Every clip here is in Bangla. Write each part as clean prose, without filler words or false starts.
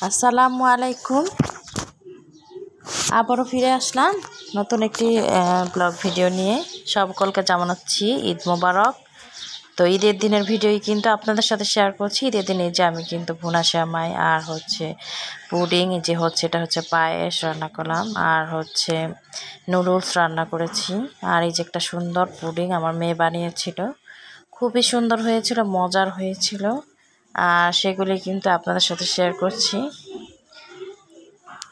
আসসালামু আলাইকুম। আবারও ফিরে আসলাম নতুন একটি ব্লগ ভিডিও নিয়ে। সকলকে জানাচ্ছি ঈদ মোবারক। তো ঈদের দিনের ভিডিওই কিন্তু আপনাদের সাথে শেয়ার করছি। ঈদের দিনে যে আমি কিন্তু ভুনা সেমাই আর পুডিং, যে এটা হচ্ছে পায়েস রান্না করলাম, আর নুডলস রান্না করেছি। আর এই যে একটা সুন্দর পুডিং আমার মেয়ে বানিয়েছিল, খুবই সুন্দর হয়েছিল, মজার হয়েছিল। আর সেগুলি কিন্তু আপনাদের সাথে শেয়ার করছি।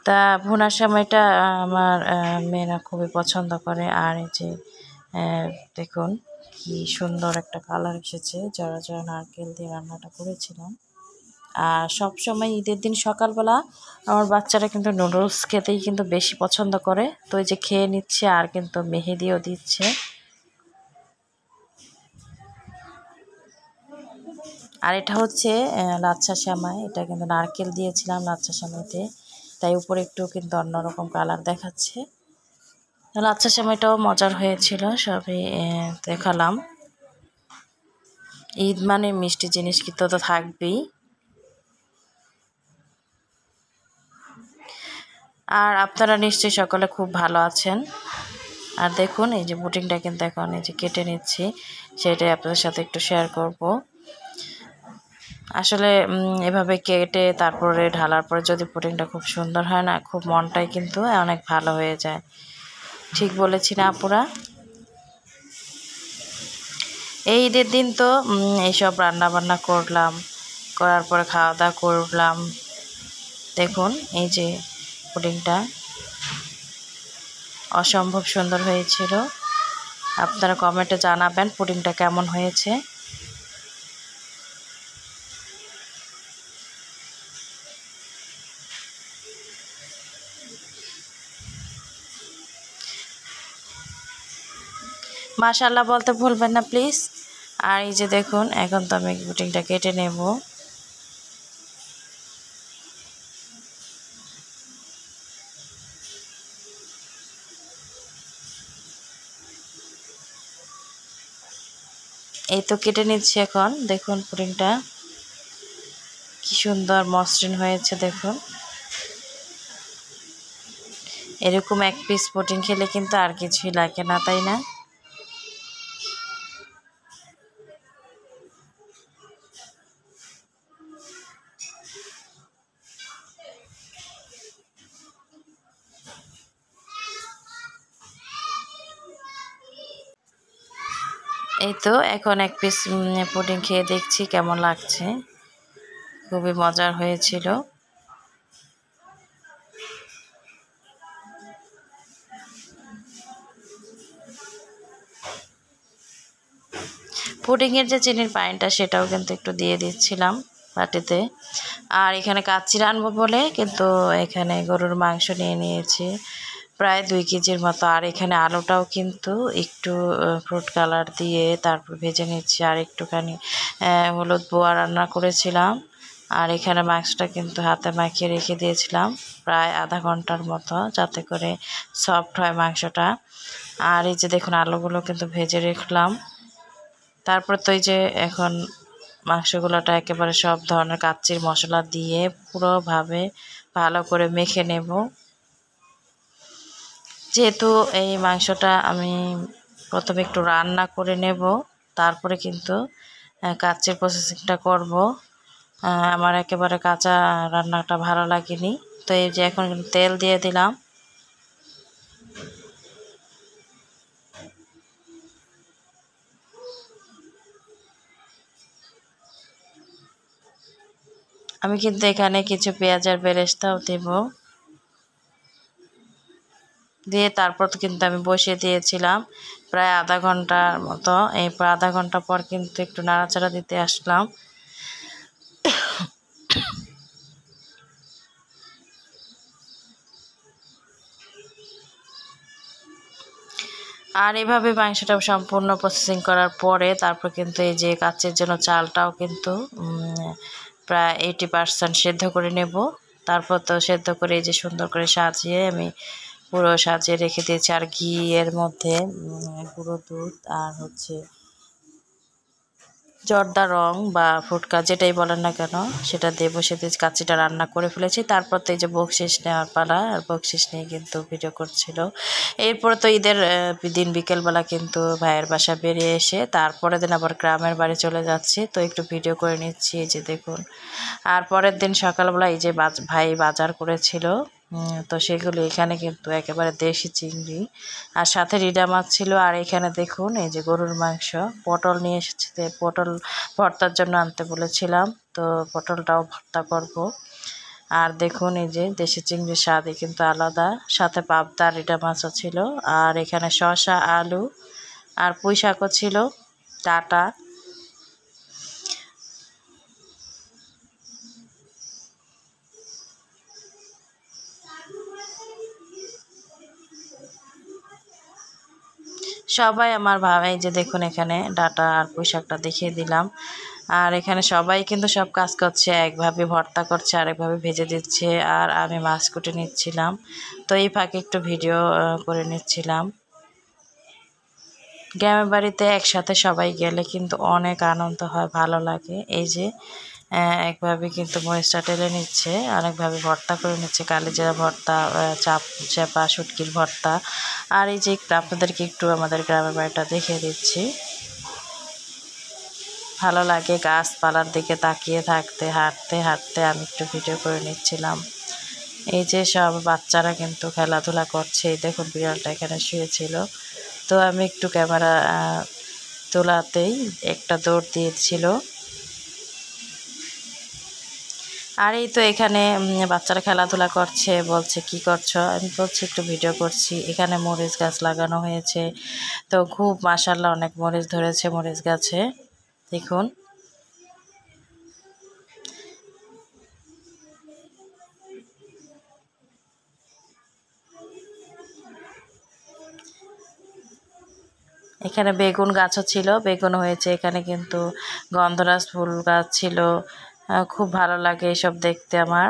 তা ভুনার সময়টা আমার মেয়েরা খুবই পছন্দ করে। আর এই যে দেখুন কি সুন্দর একটা কালার এসেছে, যারা যারা নারকেল দিয়ে রান্নাটা করেছিলাম। আর সব সময় ঈদের দিন সকালবেলা আমার বাচ্চারা কিন্তু নুডলস খেতেই কিন্তু বেশি পছন্দ করে। তো এই যে খেয়ে নিচ্ছে, আর কিন্তু মেহেদিও দিচ্ছে। আর এটা হচ্ছে লাচ্ছা সেমাই, এটা কিন্তু নারকেল দিয়েছিলাম লাচ্ছা সেমাইতে, তাই উপরে একটু কিন্তু অন্যরকম কালার দেখাচ্ছে। লাচ্ছা সেমাইটাও মজার হয়েছিল, সবই দেখালাম। ঈদ মানে মিষ্টি জিনিস কিন্তু তো থাকবেই। আর আপনারা নিশ্চয়ই সকলে খুব ভালো আছেন। আর দেখুন এই যে পুডিংটা কিন্তু এখন এই যে কেটে নিচ্ছি, সেটাই আপনাদের সাথে একটু শেয়ার করব। আসলে এভাবে কেটে তারপরে ঢালার পরে যদি পুডিংটা খুব সুন্দর হয় না, খুব মনটাই কিন্তু অনেক ভালো হয়ে যায়। ঠিক বলেছি না আপুরা? এই ঈদের দিন তো এইসব রান্না বান্না করলাম, করার পরে খাওয়া দাওয়া করলাম। দেখুন এই যে পুডিংটা অসম্ভব সুন্দর হয়েছিল। আপনারা কমেন্টে জানাবেন পুডিংটা কেমন হয়েছে। মাশাআল্লাহ বলতে ভুলবেন না প্লিজ। আর এই যে দেখুন এখন তো আমি পুডিংটা কেটে নেব। এই তো কেটে নিচ্ছি এখন। দেখুন পুডিংটা কি সুন্দর মসৃণ হয়েছে। দেখুন এরকম এক পিস পুডিং খেলে কিন্তু আর কিছুই লাগে না, তাই না? এই তো এখন এক পিস পুডিং খেয়ে দেখছি কেমন লাগছে। খুবই মজার হয়েছিল। পুডিংয়ের যে চিনির পানিটা সেটাও কিন্তু একটু দিয়ে দিচ্ছিলাম বাটিতে। আর এখানে কাচ্চি আনবো বলে কিন্তু এখানে গরুর মাংস নিয়ে নিয়েছি প্রায় 2 কেজির মতো। আর এখানে আলুটাও কিন্তু একটু ফ্রুট কালার দিয়ে তারপর ভেজে নিচ্ছি। আর একটুখানি হলুদ বোয়া রান্না করেছিলাম। আর এখানে মাংসটা কিন্তু হাতে মাখিয়ে রেখে দিয়েছিলাম প্রায় আধা ঘন্টার মতো, যাতে করে সফট হয় মাংসটা। আর এই যে দেখুন আলুগুলো কিন্তু ভেজে রাখলাম। তারপর তো এই যে এখন মাংসগুলোটা একেবারে সব ধরনের কাচ্চির মশলা দিয়ে পুরোভাবে ভালো করে মেখে নেব। যেহেতু এই মাংসটা আমি প্রথমে একটু রান্না করে নেব, তারপরে কিন্তু কাচ্চির প্রসেসিংটা করব। আমার একেবারে কাঁচা রান্নাটা ভালো লাগেনি। তো এই যে এখন তেল দিয়ে দিলাম। আমি কিন্তু এখানে কিছু পেঁয়াজের বেরেস্তাও দেব, দিয়ে তারপর কিন্তু আমি বসিয়ে দিয়েছিলাম প্রায় আধা ঘন্টার মতো। এরপর আধা ঘন্টা পর কিন্তু একটু নাড়াচাড়া দিতে আসলাম। আর এভাবে মাংসটা সম্পূর্ণ প্রসেসিং করার পরে তারপর কিন্তু এই যে কাচ্চির জন্য চালটাও কিন্তু প্রায় 80% সেদ্ধ করে নেব। তারপর তো সেদ্ধ করে এই যে সুন্দর করে সাজিয়ে আমি পুরো সাজিয়ে রেখে দিয়েছি। আর ঘি এর মধ্যে গুঁড়ো দুধ আর জর্দা রং বা ফুটকা যেটাই বলেন না কেন সেটা দিয়ে বসে দিয়ে কাচ্চিটা রান্না করে ফেলেছি। তারপর তো এই যে বকশিস নেওয়ার পালা, আর বকশিস নিয়ে কিন্তু ভিডিও করছিল। এরপরে তো ঈদের দিন বিকেলবেলা কিন্তু ভাইয়ের বাসা বেরিয়ে এসে তারপরের দিন আবার গ্রামের বাড়ি চলে যাচ্ছি, তো একটু ভিডিও করে নিচ্ছি। এই যে দেখুন, আর পরের দিন সকালবেলা এই যে ভাই বাজার করেছিল, তো সেগুলো এখানে কিন্তু একেবারে দেশি চিংড়ি আর সাথে রিডা মাছ ছিল। আর এখানে দেখুন এই যে গরুর মাংস, পটল নিয়ে এসেছে, পটল ভর্তার জন্য আনতে বলেছিলাম, তো পটলটাও ভর্তা করব। আর দেখুন এই যে দেশি চিংড়ির স্বাদই কিন্তু আলাদা, সাথে পাবদা রিডা মাছও ছিল। আর এখানে শসা, আলু আর পুঁই শাকও ছিল ডাটা। সবাই আমার ভাই যে দেখুন এখানে ডাটা আর পুঁই শাকটা দেখিয়ে দিলাম। আর এখানে সবাই কিন্তু সব কাজ করছে, একভাবে ভর্তা করছে, আরেকভাবে ভেজে দিচ্ছে, আর আমি মাছ কুটে নিচ্ছিলাম। তো এই ফাঁকে একটু ভিডিও করে নিচ্ছিলাম। গ্রামের বাড়িতে একসাথে সবাই গেলে কিন্তু অনেক আনন্দ হয়, ভালো লাগে। এই যে একভাবে কিন্তু মরিচটা টেলে নিচ্ছে, আরেকভাবে ভর্তা করে নিচ্ছে, কালিজিরা ভর্তা, চাপা শুটকির ভর্তা। আর এই যে আপনাদেরকে একটু আমাদের গ্রামের বাড়িটা দেখিয়ে দিচ্ছি। ভালো লাগে গাছপালার দিকে তাকিয়ে থাকতে, হাঁটতে হাঁটতে আমি একটু ভিডিও করে নিচ্ছিলাম। এই যে সব বাচ্চারা কিন্তু খেলাধুলা করছে, এই দেখুন বিড়ালটা এখানে শুয়েছিল, তো আমি একটু ক্যামেরা তোলাতেই একটা দৌড় দিয়েছিল। আর এই তো এখানে বাচ্চারা খেলাধুলা করছে, বলছে কি করছো, আমি বলছি একটু ভিডিও করছি। এখানে মরিচ গাছ লাগানো হয়েছে, তো খুব মাশাআল্লাহ অনেক মরিচ ধরেছে মরিচ গাছে, দেখুন। এখানে বেগুন গাছও ছিল, বেগুন হয়েছে। এখানে কিন্তু গন্ধরাজ ফুল গাছ ছিল। খুব ভালো লাগে এসব দেখতে আমার,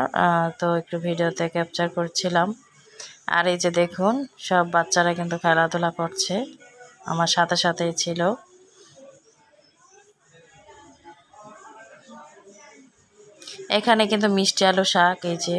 তো একটু ভিডিওতে ক্যাপচার করছিলাম। আর এই যে দেখুন সব বাচ্চারা কিন্তু খেলাধুলা করছে, আমার সাথে সাথেই ছিল। এখানে কিন্তু মিষ্টি আলু শাক এই যে